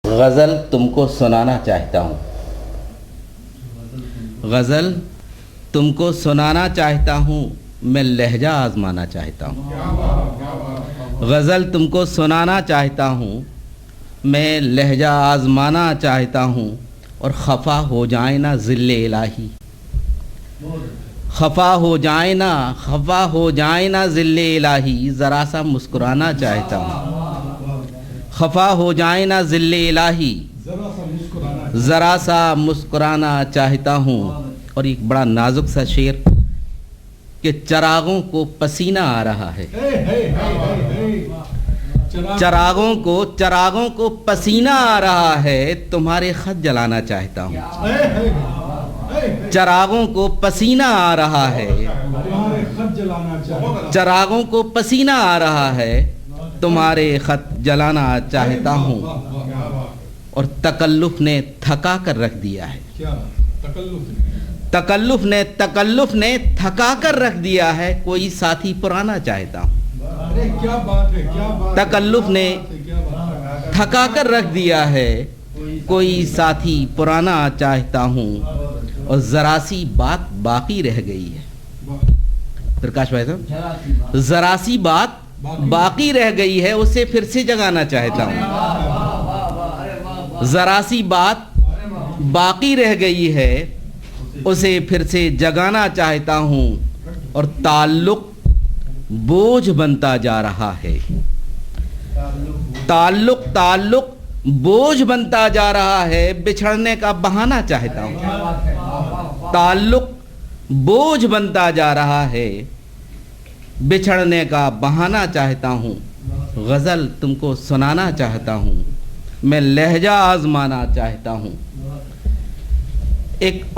غزل تم کو سنانا چاہتا ہوں، غزل تم کو سنانا چاہتا ہوں، میں لہجہ آزمانا چاہتا ہوں۔ غزل تم کو سنانا چاہتا ہوں، میں لہجہ آزمانا چاہتا ہوں، اور خفا ہو جائے نا ذل الہی، خفا ہو جائے نا ذل الہی، ذرا سا مسکرانا چاہتا ہوں۔ خفا ہو جائے نا ذل الہی، ذرا سا مسکرانا چاہتا ہوں۔ اور ایک بڑا نازک سا شعر کہ چراغوں کو پسینہ آ رہا ہے، چراغوں کو پسینہ آ رہا ہے، تمہارے خط جلانا چاہتا ہوں۔ چراغوں کو پسینہ آ رہا ہے، چراغوں کو پسینہ آ رہا ہے، تمہارے خط جلانا چاہتا ہوں۔ اور تکلف نے تھکا کر رکھ دیا ہے، تکلف نے تھکا کر رکھ دیا ہے، کوئی ساتھی پرانا چاہتا ہوں۔ تکلف نے تھکا کر رکھ دیا ہے، کوئی ساتھی پرانا چاہتا ہوں، اور ذرا سی بات باقی رہ گئی ہے۔ پرکاش بھائی صاحب، ذرا سی بات باقی رہ گئی ہے، اسے پھر سے جگانا چاہتا ہوں۔ ذرا سی بات باقی رہ گئی ہے، اسے پھر سے جگانا چاہتا ہوں، اور تعلق بوجھ بنتا جا رہا ہے، تعلق بوجھ بنتا جا رہا ہے، بچھڑنے کا بہانہ چاہتا ہوں۔ تعلق بوجھ بنتا جا رہا ہے، بچھڑنے کا بہانہ چاہتا ہوں۔ غزل تم کو سنانا چاہتا ہوں، میں لہجہ آزمانا چاہتا ہوں۔ ایک